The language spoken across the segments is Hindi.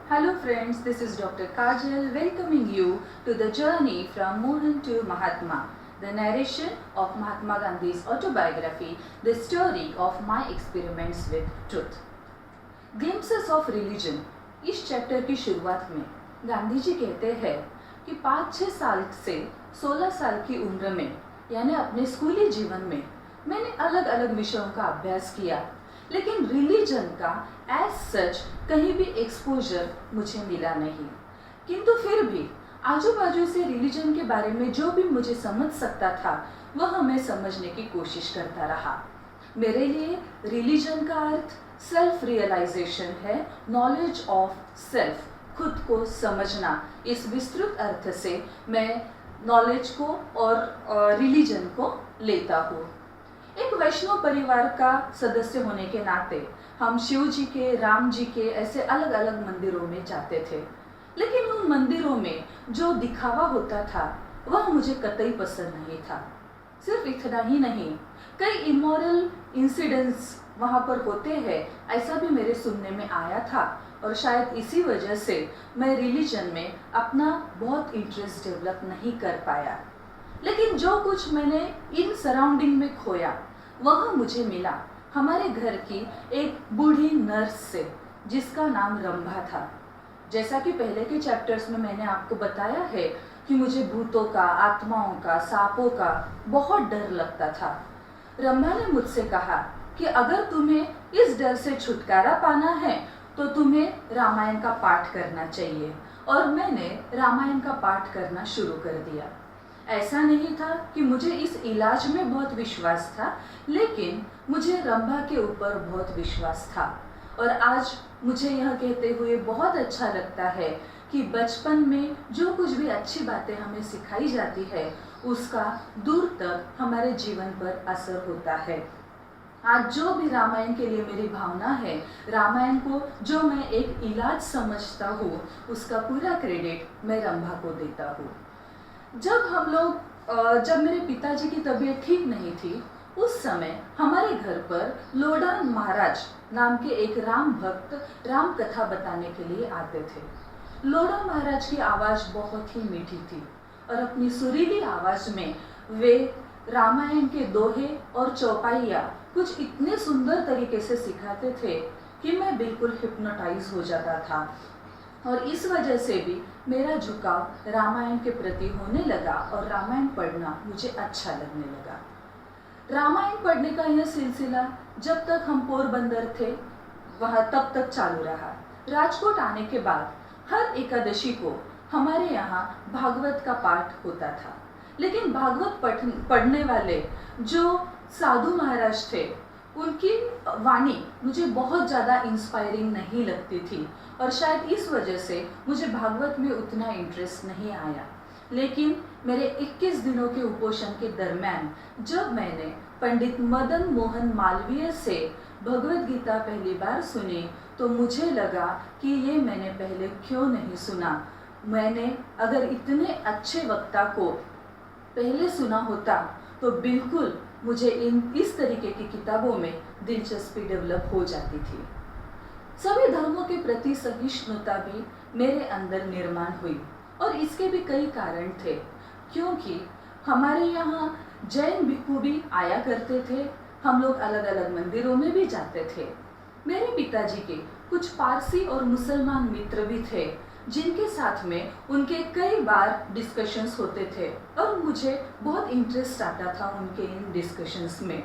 Hello friends, this is Dr. Kajal welcoming you to the journey from Mohan to Mahatma, the narration of Mahatma Gandhi's autobiography, the story of my experiments with truth. Glimpses of religion. इस चैप्टर की शुरुआत में गांधी जी कहते हैं कि 5-6 साल से 16 साल की उम्र में यानी अपने स्कूली जीवन में मैंने अलग अलग विषयों का अभ्यास किया, लेकिन रिलीजन का एज सच कहीं भी एक्सपोजर मुझे मिला नहीं। किंतु फिर भी आजू बाजू से रिलीजन के बारे में जो भी मुझे समझ सकता था वह मैं समझने की कोशिश करता रहा। मेरे लिए रिलीजन का अर्थ सेल्फ रियलाइजेशन है, नॉलेज ऑफ सेल्फ, खुद को समझना। इस विस्तृत अर्थ से मैं नॉलेज को और रिलीजन को लेता हूँ। एक वैष्णव परिवार का सदस्य होने के नाते हम शिव जी के, राम जी के ऐसे अलग अलग मंदिरों में जाते थे, लेकिन उन मंदिरों में जो दिखावा होता था वह मुझे कतई पसंद नहीं था। सिर्फ इतना ही नहीं, कई इमोरल इंसिडेंट्स वहाँ पर होते हैं ऐसा भी मेरे सुनने में आया था, और शायद इसी वजह से मैं रिलीजन में अपना बहुत इंटरेस्ट डेवलप नहीं कर पाया। लेकिन जो कुछ मैंने इन सराउंडिंग में खोया वह मुझे मिला हमारे घर की एक बूढ़ी नर्स से, जिसका नाम रंभा था। जैसा कि पहले के चैप्टर्स में मैंने आपको बताया है कि मुझे भूतों का, आत्माओं का, सांपों का बहुत डर लगता था। रंभा ने मुझसे कहा कि अगर तुम्हें इस डर से छुटकारा पाना है तो तुम्हें रामायण का पाठ करना चाहिए, और मैंने रामायण का पाठ करना शुरू कर दिया। ऐसा नहीं था कि मुझे इस इलाज में बहुत विश्वास था, लेकिन मुझे रंभा के ऊपर बहुत विश्वास था। और आज मुझे यह कहते हुए बहुत अच्छा लगता है कि बचपन में जो कुछ भी अच्छी बातें हमें सिखाई जाती है उसका दूर तक हमारे जीवन पर असर होता है। आज जो भी रामायण के लिए मेरी भावना है, रामायण को जो मैं एक इलाज समझता हूँ, उसका पूरा क्रेडिट मैं रंभा को देता हूँ। जब मेरे पिताजी की तबीयत ठीक नहीं थी, उस समय हमारे घर पर लोडान महाराज नाम के एक राम भक्त राम कथा बताने के लिए आते थे। लोडान महाराज की आवाज़ बहुत ही मीठी थी, और अपनी सुरीली आवाज़ में वे रामायण के दोहे और चौपाइयाँ कुछ इतने सुंदर तरीके से सिखाते थे कि मैं बिल्कुल हिप्नोटाइज हो जाता था, और इस वजह से भी मेरा झुकाव रामायण के प्रति होने लगा और रामायण पढ़ना मुझे अच्छा लगने लगा। रामायण पढ़ने का यह सिलसिला जब तक हम पोरबंदर थे वह तब तक चालू रहा। राजकोट आने के बाद हर एकादशी को हमारे यहाँ भागवत का पाठ होता था, लेकिन भागवत पढ़ने वाले जो साधु महाराज थे उनकी वाणी मुझे बहुत ज़्यादा इंस्पायरिंग नहीं लगती थी, और शायद इस वजह से मुझे भागवत में उतना इंटरेस्ट नहीं आया। लेकिन मेरे 21 दिनों के उपोषण के दरम्यान जब मैंने पंडित मदन मोहन मालवीय से भगवद गीता पहली बार सुनी तो मुझे लगा कि ये मैंने पहले क्यों नहीं सुना। मैंने अगर इतने अच्छे वक्ता को पहले सुना होता तो बिल्कुल मुझे इस तरीके की किताबों में दिलचस्पी डेवलप हो जाती थी। सभी धर्मों के प्रति सहिष्णुता भी मेरे अंदर निर्माण हुई, और इसके भी कई कारण थे, क्योंकि हमारे यहाँ जैन भिक्षु भी आया करते थे। हम लोग अलग अलग मंदिरों में भी जाते थे। मेरे पिताजी के कुछ पारसी और मुसलमान मित्र भी थे, जिनके साथ में उनके कई बार डिस्कशंस होते थे, और मुझे बहुत इंटरेस्ट आता था उनके इन डिस्कशंस में।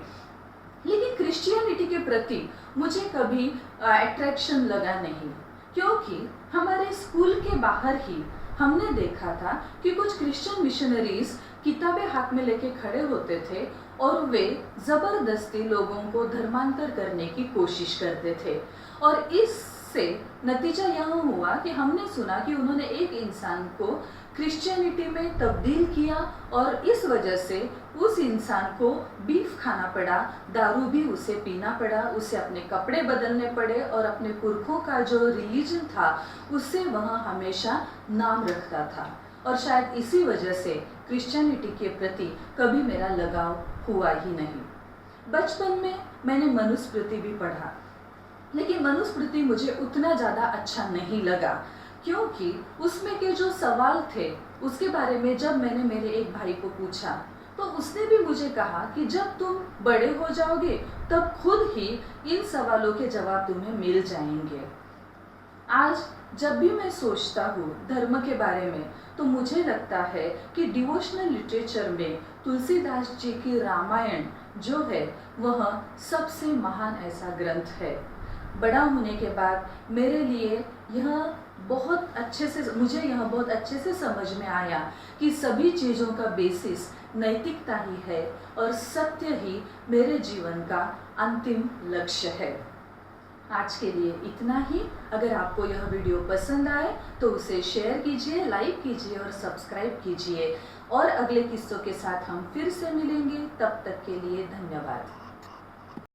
लेकिन क्रिश्चियनिटी के प्रति मुझे कभी अट्रैक्शन लगा नहीं, क्योंकि हमारे स्कूल के बाहर ही हमने देखा था कि कुछ क्रिश्चियन मिशनरीज किताबें हाथ में लेके खड़े होते थे, और वे ज़बरदस्ती लोगों को धर्मांतर करने की कोशिश करते थे। और इससे नतीजा यह हुआ कि हमने सुना कि उन्होंने एक इंसान को क्रिश्चियनिटी में तब्दील किया, और इस वजह से उस इंसान को बीफ खाना पड़ा, दारू भी उसे पीना पड़ा, उसे अपने कपड़े बदलने पड़े, और अपने पुरखों का जो रिलीजन था उससे वह हमेशा नाम रखता था। और शायद इसी वजह से क्रिश्चियनिटी के प्रति कभी मेरा लगाव हुआ ही नहीं। बचपन में मैंने मनुस्मृति भी पढ़ा, लेकिन मनुस्मृति मुझे उतना ज़्यादा अच्छा नहीं लगा, क्योंकि उसमें के जो सवाल थे उसके बारे में जब मैंने मेरे एक भाई को पूछा तो उसने भी मुझे कहा कि जब तुम बड़े हो जाओगे तब खुद ही इन सवालों के जवाब तुम्हें मिल जाएंगे। आज जब भी मैं सोचता हूँ धर्म के बारे में तो मुझे लगता है कि डिवोशनल लिटरेचर में तुलसीदास जी की रामायण जो है वह सबसे महान ऐसा ग्रंथ है। बड़ा होने के बाद मेरे लिए यह मुझे यह बहुत अच्छे से समझ में आया कि सभी चीज़ों का बेसिस नैतिकता ही है और सत्य ही मेरे जीवन का अंतिम लक्ष्य है। आज के लिए इतना ही। अगर आपको यह वीडियो पसंद आए तो उसे शेयर कीजिए, लाइक कीजिए और सब्सक्राइब कीजिए। और अगले किस्सों के साथ हम फिर से मिलेंगे। तब तक के लिए धन्यवाद।